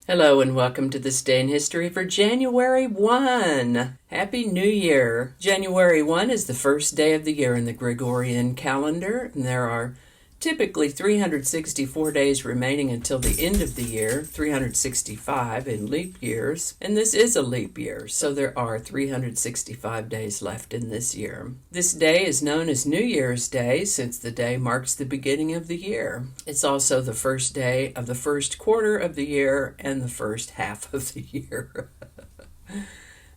Hello and welcome to this day in history for January 1. Happy New Year! January 1 is the first day of the year in the Gregorian calendar, and there are typically 364 days remaining until the end of the year, 365 in leap years, and this is a leap year, so there are 365 days left in this year. This day is known as New Year's Day since the day marks the beginning of the year. It's also the first day of the first quarter of the year and the first half of the year.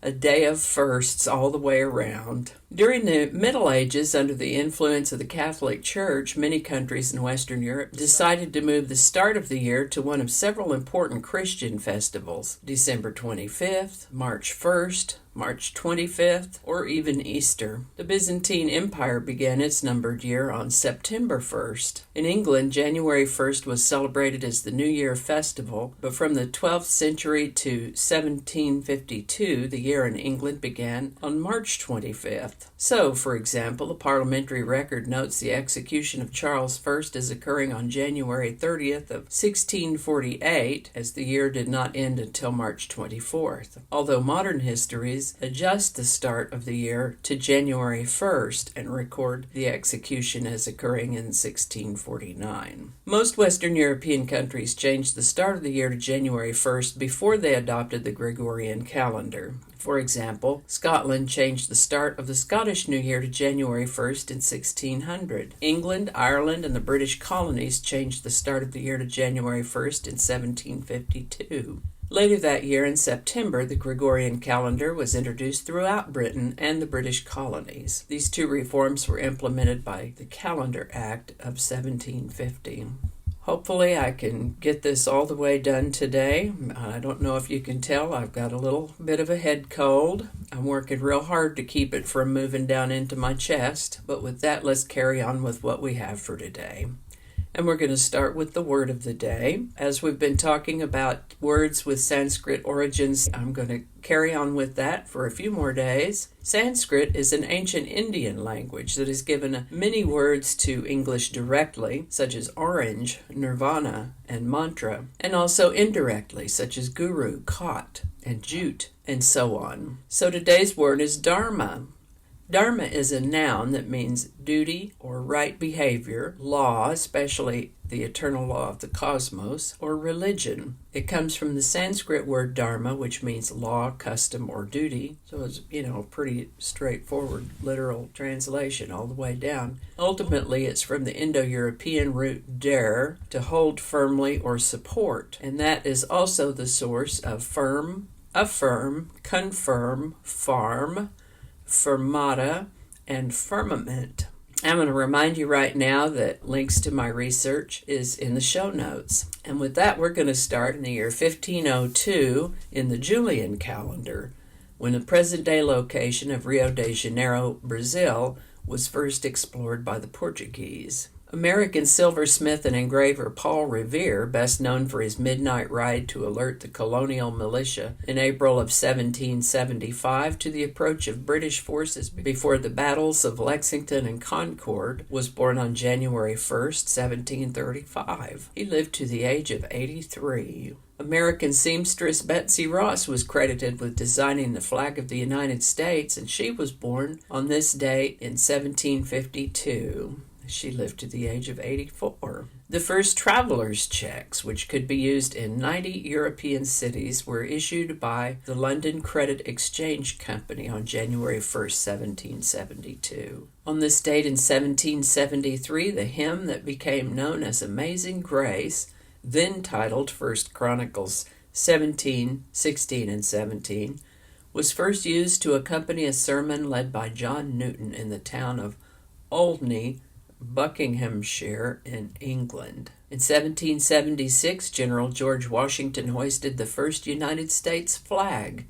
A day of firsts all the way around. During the Middle Ages, under the influence of the Catholic Church, many countries in Western Europe decided to move the start of the year to one of several important Christian festivals: December 25th, March 1st, March 25th, or even Easter. The Byzantine Empire began its numbered year on September 1st. In England, January 1st was celebrated as the New Year festival, but from the 12th century to 1752, the year in England began on March 25th. So, for example, the parliamentary record notes the execution of Charles I as occurring on January 30th of 1648, as the year did not end until March 24th, although modern histories adjust the start of the year to January 1st and record the execution as occurring in 1649. Most Western European countries changed the start of the year to January 1st before they adopted the Gregorian calendar. For example, Scotland changed the start of the Scottish New Year to January 1st in 1600. England, Ireland, and the British colonies changed the start of the year to January 1st in 1752. Later that year, in September, the Gregorian calendar was introduced throughout Britain and the British colonies. These two reforms were implemented by the Calendar Act of 1750. Hopefully I can get this all the way done today. I don't know if you can tell, I've got a little bit of a head cold. I'm working real hard to keep it from moving down into my chest. But with that, let's carry on with what we have for today. And we're going to start with the word of the day. As we've been talking about words with Sanskrit origins, I'm going to carry on with that for a few more days. Sanskrit is an ancient Indian language that has given many words to English directly, such as orange, nirvana, and mantra, and also indirectly, such as guru, caught, and jute, and so on. So today's word is dharma. Dharma is a noun that means duty or right behavior, law, especially the eternal law of the cosmos, or religion. It comes from the Sanskrit word dharma, which means law, custom, or duty. So it's, pretty straightforward literal translation all the way down. Ultimately, it's from the Indo-European root der, to hold firmly or support. And that is also the source of firm, affirm, confirm, farm, fermata, and firmament. I'm going to remind you right now that links to my research is in the show notes. And with that, we're going to start in the year 1502 in the Julian calendar, when the present-day location of Rio de Janeiro, Brazil, was first explored by the Portuguese. American silversmith and engraver Paul Revere, best known for his midnight ride to alert the colonial militia in April of 1775 to the approach of British forces before the battles of Lexington and Concord, was born on January 1st, 1735. He lived to the age of 83. American seamstress Betsy Ross was credited with designing the flag of the United States, and she was born on this date in 1752. She lived to the age of 84. The first traveler's checks, which could be used in 90 European cities, were issued by the London Credit Exchange Company on January 1st, 1772. On this date in 1773, the hymn that became known as Amazing Grace, then titled 1 Chronicles 17, 16, and 17, was first used to accompany a sermon led by John Newton in the town of Olney, Buckinghamshire in England. In 1776, General George Washington hoisted the first United States flag,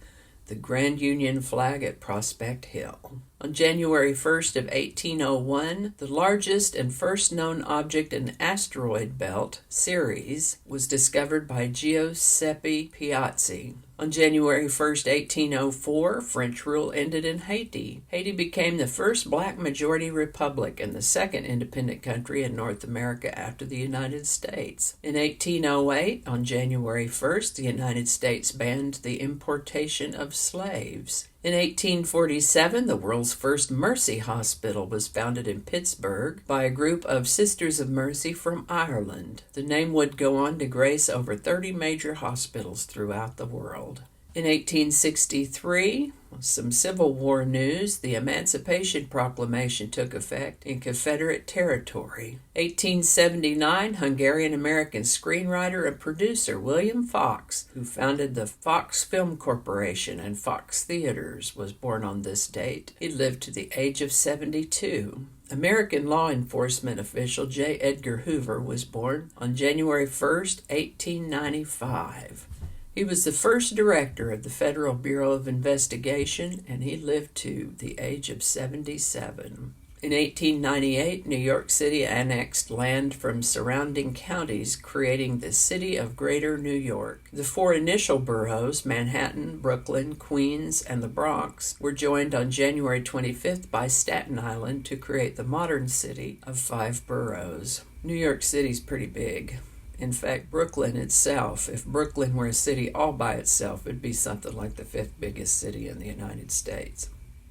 the Grand Union flag at Prospect Hill. On January 1st of 1801, the largest and first known object in the asteroid belt, Ceres, was discovered by Giuseppe Piazzi. On January 1st, 1804, French rule ended in Haiti. Haiti became the first black majority republic and the second independent country in North America after the United States. In 1808, on January 1st, the United States banned the importation of slaves. In 1847, the world's first Mercy Hospital was founded in Pittsburgh by a group of Sisters of Mercy from Ireland. The name would go on to grace over 30 major hospitals throughout the world. In 1863, some Civil War news, the Emancipation Proclamation took effect in Confederate territory. 1879, Hungarian-American screenwriter and producer William Fox, who founded the Fox Film Corporation and Fox Theaters, was born on this date. He lived to the age of 72. American law enforcement official J. Edgar Hoover was born on January 1st, 1895. He was the first director of the Federal Bureau of Investigation, and he lived to the age of 77. In 1898, New York City annexed land from surrounding counties, creating the City of Greater New York. The four initial boroughs, Manhattan, Brooklyn, Queens, and the Bronx, were joined on January 25th by Staten Island to create the modern city of 5 boroughs. New York City's pretty big. In fact, Brooklyn itself, if Brooklyn were a city all by itself, it'd be something like the 5th biggest city in the United States.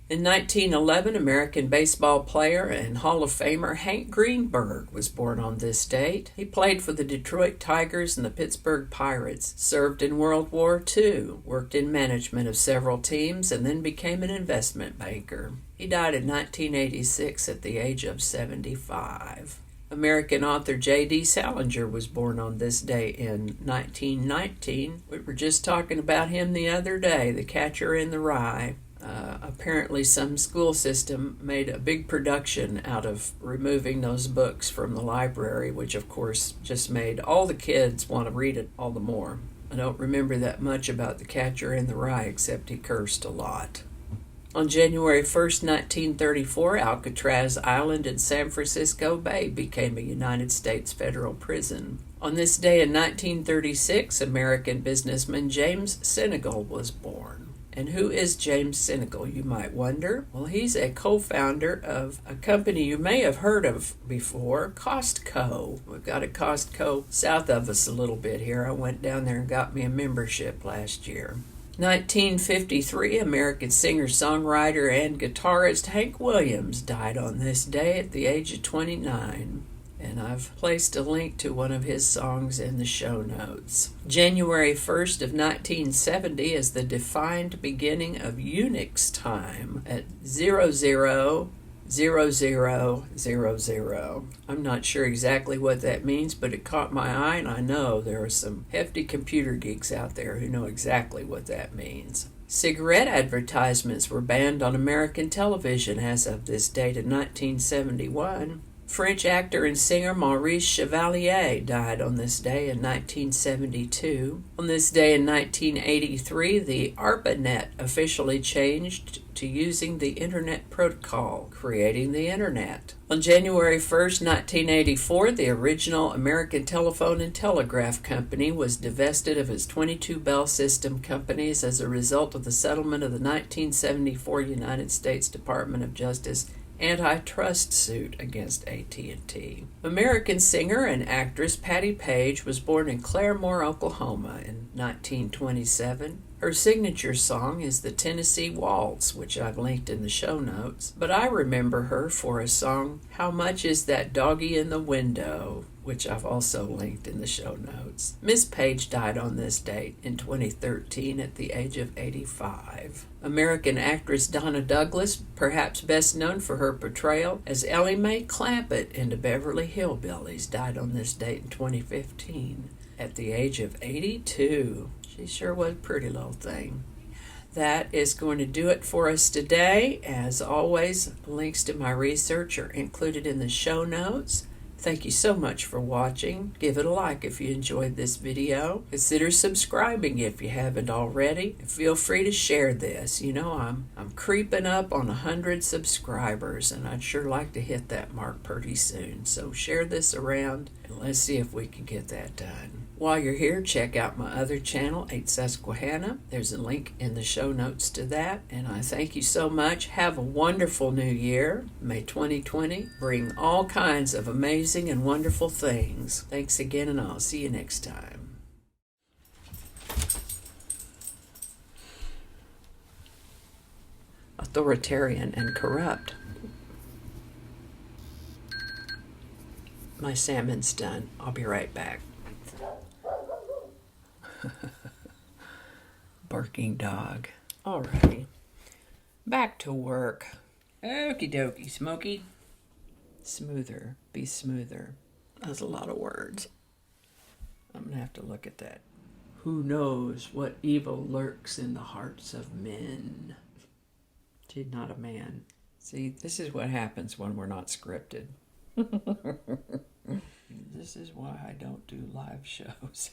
In 1911, American baseball player and Hall of Famer Hank Greenberg was born on this date. He played for the Detroit Tigers and the Pittsburgh Pirates, served in World War II, worked in management of several teams, and then became an investment banker. He died in 1986 at the age of 75. American author J.D. Salinger was born on this day in 1919. We were just talking about him the other day, The Catcher in the Rye. Apparently some school system made a big production out of removing those books from the library, which of course just made all the kids want to read it all the more. I don't remember that much about The Catcher in the Rye, except he cursed a lot. On January 1st, 1934, Alcatraz Island in San Francisco Bay became a United States federal prison. On this day in 1936, American businessman James Sinegal was born. And who is James Sinegal, you might wonder? Well, he's a co-founder of a company you may have heard of before, Costco. We've got a Costco south of us a little bit here. I went down there and got me a membership last year. 1953, American singer-songwriter and guitarist Hank Williams died on this day at the age of 29. And I've placed a link to one of his songs in the show notes. January 1st of 1970 is the defined beginning of UNIX time at 000000. I'm not sure exactly what that means, but it caught my eye, and I know there are some hefty computer geeks out there who know exactly what that means. Cigarette advertisements were banned on American television as of this date in 1971. French actor and singer Maurice Chevalier died on this day in 1972. On this day in 1983, the ARPANET officially changed to using the Internet Protocol, creating the Internet. On January 1st, 1984, the original American Telephone and Telegraph Company was divested of its 22 Bell System companies as a result of the settlement of the 1974 United States Department of Justice antitrust suit against AT&T. American singer and actress Patti Page was born in Claremore, Oklahoma in 1927. Her signature song is the Tennessee Waltz, which I've linked in the show notes, but I remember her for a song, How Much Is That Doggy in the Window, which I've also linked in the show notes. Miss Page died on this date in 2013 at the age of 85. American actress Donna Douglas, perhaps best known for her portrayal as Ellie Mae Clampett in the Beverly Hillbillies, died on this date in 2015 at the age of 82. She sure was a pretty little thing. That is going to do it for us today. As always, links to my research are included in the show notes. Thank you so much for watching. Give it a like if you enjoyed this video. Consider subscribing if you haven't already. Feel free to share this. You know, I'm creeping up on 100 subscribers, and I'd sure like to hit that mark pretty soon. So share this around, and let's see if we can get that done. While you're here, check out my other channel, 8 Susquehanna. There's a link in the show notes to that. And I thank you so much. Have a wonderful new year. May 2020 bring all kinds of amazing and wonderful things. Thanks again, and I'll see you next time. Authoritarian and corrupt. My salmon's done. I'll be right back. Barking dog. Alrighty. Back to work. Okie dokie, Smokey. Smoother. Be smoother. That's a lot of words. I'm going to have to look at that. Who knows what evil lurks in the hearts of men? She's not a man. See, this is what happens when we're not scripted. This is why I don't do live shows.